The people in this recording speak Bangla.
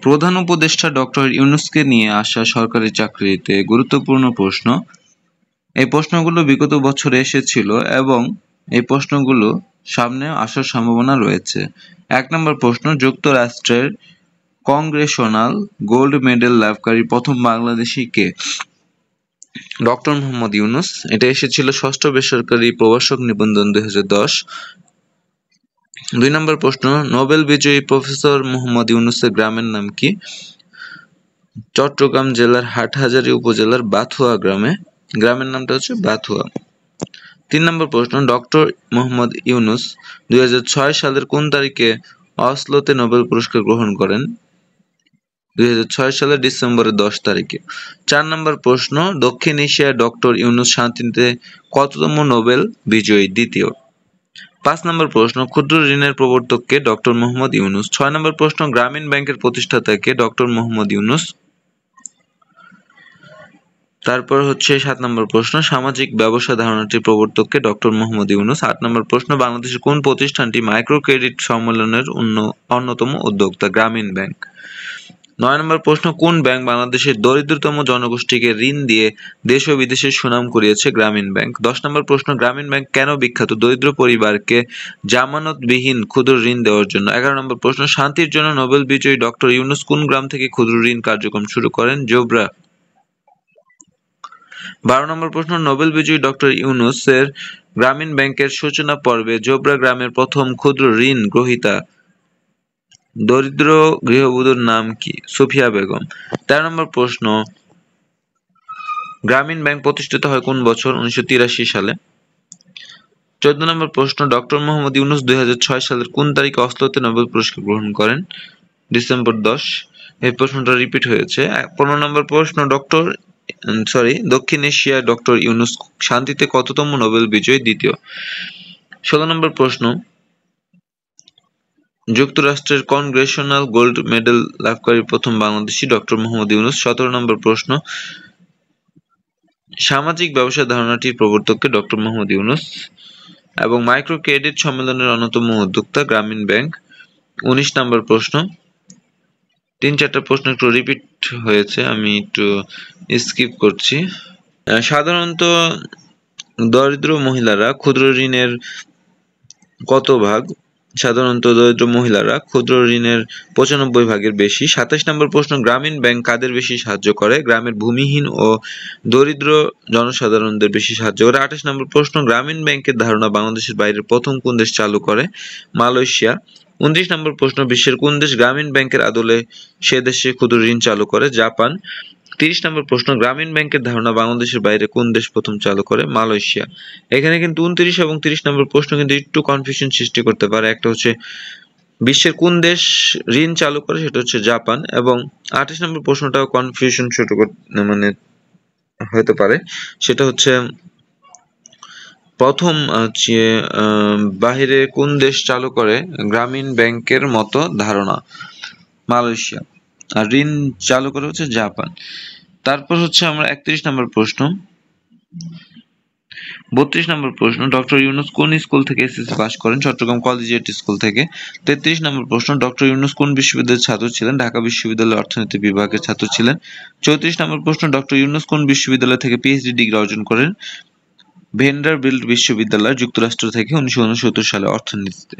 প্রধান উপদেষ্টা ডক্টর ইউনূসকে নিয়ে আসা সরকারি চাকরিতে গুরুত্বপূর্ণ প্রশ্ন। এই প্রশ্নগুলো বিগত বছরে এসেছিল এবং এই প্রশ্নগুলো সামনে আসার সম্ভাবনা রয়েছে। ১ নম্বর প্রশ্ন, যুক্তরাষ্ট্রের কংগ্রেশনাল গোল্ড মেডেল লাভকারী প্রথম বাংলাদেশি কে? ডক্টর মোহাম্মদ ইউনূস। এটা এসেছিল ষষ্ঠ বেসরকারি প্রভাষক নিবন্ধন ২০১০। ২ নম্বর প্রশ্ন, নোবেল বিজয়ী প্রফেসর মোহাম্মদ ইউনূসের গ্রামের নাম কি? চট্টগ্রাম জেলার হাটহাজারী উপজেলার বাথুয়া গ্রামে। গ্রামের নামটা হচ্ছে বাথুয়া। ৩ নম্বর প্রশ্ন, ডক্টর মোহাম্মদ ইউনূস ২০০৬ সালের কোন তারিখে অসলোতে নোবেল পুরস্কার গ্রহণ করেন? ২০০৬ সালের ডিসেম্বরের ১০ তারিখে। ৪ নম্বর প্রশ্ন, দক্ষিণ এশিয়ায় ডক্টর ইউনূস শান্তিতে কততম নোবেল বিজয়ী? দ্বিতীয়। ৫ নম্বর প্রশ্ন, ক্ষুদ্র ঋণের প্রবর্তক কে? ডক্টর মোহাম্মদ ইউনূস। ৬ নম্বর প্রশ্ন, গ্রামীণ ব্যাংকের প্রতিষ্ঠাতা কে? ডক্টর মোহাম্মদ ইউনূস। তারপর হচ্ছে ৭ নম্বর প্রশ্ন, সামাজিক ব্যবসা ধারণাটির প্রবর্তক কে? ডক্টর মোহাম্মদ ইউনূস। ৮ নম্বর প্রশ্ন, বাংলাদেশের কোন প্রতিষ্ঠানটি মাইক্রো ক্রেডিট সম্মেলনের অন্যতম উদ্যোক্তা? গ্রামীণ ব্যাংক। ৯ নম্বর প্রশ্ন, কোন ব্যাংক বাংলাদেশের দরিদ্রতম জনগোষ্ঠীকে ঋণ দিয়ে দেশ ও বিদেশে সুনাম কুড়িয়েছে? গ্রামীণ ব্যাংক। ১০ নম্বর প্রশ্ন, গ্রামীণ ব্যাংক কেন বিখ্যাত? দরিদ্র পরিবারকে জামানতবিহীন ক্ষুদ্র ঋণ দেওয়ার জন্য। ১১ নম্বর প্রশ্ন, শান্তির জন্য নোবেল বিজয়ী ডক্টর ইউনূস কোন গ্রাম থেকে ক্ষুদ্র ঋণ কার্যক্রম শুরু করেন? জোবরা। ১২ নম্বর প্রশ্ন, নোবেল বিজয়ী ডক্টর ইউনূসের গ্রামীণ ব্যাংকের সূচনা পর্বে জোবরা গ্রামের প্রথম ক্ষুদ্র ঋণ গ্রহীতা দরিদ্র গৃহবধূর নাম কি? সুফিয়া বেগম। ১৩ নম্বর প্রশ্ন, গ্রামীণ ব্যাংক প্রতিষ্ঠিত হয় কোন বছর? ১৯৮৩ সালে। ১৪ নম্বর প্রশ্ন, ডক্টর মোহাম্মদ ইউনূস ২০০৬ সালের কোন তারিখে অসলোতে নোবেল পুরস্কার গ্রহণ করেন? ডিসেম্বর ১০। এই প্রশ্নটা রিপিট হয়েছে। ১৫ নম্বর প্রশ্ন, দক্ষিণ এশিয়ায় ডক্টর ইউনূস শান্তিতে কততম নোবেল বিজয়ী? দ্বিতীয়। ১৬ নম্বর প্রশ্ন, যুক্তরাষ্ট্রের কংগ্রেশনাল গোল্ড মেডেল লাভকারী প্রথম বাংলাদেশি? ডক্টর মোহাম্মদ ইউনূস। ১৭ নম্বর প্রশ্ন, সামাজিক ব্যবসা ধারণাটির প্রবর্তক কে? ডক্টর মোহাম্মদ ইউনূস। এবং মাইক্রো ক্রেডিট সম্মেলনের অন্যতম উদ্যোক্তা গ্রামীণ ব্যাংক। ১৯ নম্বর প্রশ্ন, ৩-৪টা প্রশ্ন একটু রিপিট হয়েছে, আমি একটু স্কিপ করছি। সাধারণত দরিদ্র মহিলারা ক্ষুদ্র ঋণের কত ভাগ? সাধারণত দরিদ্র মহিলারা ক্ষুদ্র ঋণের ৯৫ ভাগের বেশি। ২৭ নম্বর প্রশ্ন, গ্রামীণ ব্যাংক কাদের বেশি সাহায্য করে? গ্রামের ভূমিহীন ও দরিদ্র জনসাধারণদের বেশি সাহায্য করে। ২৮ নম্বর প্রশ্ন, গ্রামীণ ব্যাংকের ধারণা বাংলাদেশের বাইরে প্রথম কোন দেশ চালু করে? মালয়েশিয়া। ২৯ নম্বর প্রশ্ন, বিশ্বের কোন দেশ গ্রামীণ ব্যাংকের আদলে সে দেশে ক্ষুদ্র ঋণ চালু করে? জাপান। ৩০ নম্বর প্রশ্ন, গ্রামীণ ব্যাংকের ধারণা বাংলাদেশের বাইরে কোন দেশ প্রথম চালু করে? মালয়েশিয়া। এখানে কিন্তু ২৯ এবং ৩০ নম্বর প্রশ্ন কিন্তু একটু কনফিউশন সৃষ্টি করতে পারে। একটা হচ্ছে বিশ্বের কোন দেশ ঋণ চালু করে, সেটা হচ্ছে জাপান। এবং ২৮ নম্বর প্রশ্নটাও কনফিউশন মানে হতে পারে, সেটা হচ্ছে প্রথম বাহিরে কোন দেশ চালু করে গ্রামীণ ব্যাংকের মতো ধারণা? মালয়েশিয়া। আর ঋণ চালু করে হচ্ছে জাপান। তারপর হচ্ছে আমরা ৩১ নম্বর প্রশ্ন। ৩২ নম্বর প্রশ্ন, ডক্টর ইউনূস কোন স্কুল থেকে এসএসসি পাস করেন? চট্টগ্রাম কলেজিয়েট স্কুল থেকে। ৩৩ নম্বর প্রশ্ন, ডক্টর ইউনূস কোন বিশ্ববিদ্যালয়ের ছাত্র ছিলেন? ঢাকা বিশ্ববিদ্যালয়ের অর্থনীতি বিভাগের ছাত্র ছিলেন। ৩৪ নম্বর প্রশ্ন, ডক্টর ইউনূস কোন বিশ্ববিদ্যালয় থেকে পিএইচডি ডিগ্রি অর্জন করেন? ভেন্ডারবিল্ট বিশ্ববিদ্যালয়, যুক্তরাষ্ট্র থেকে, ১৯৬৯ সালে অর্থনীতিতে।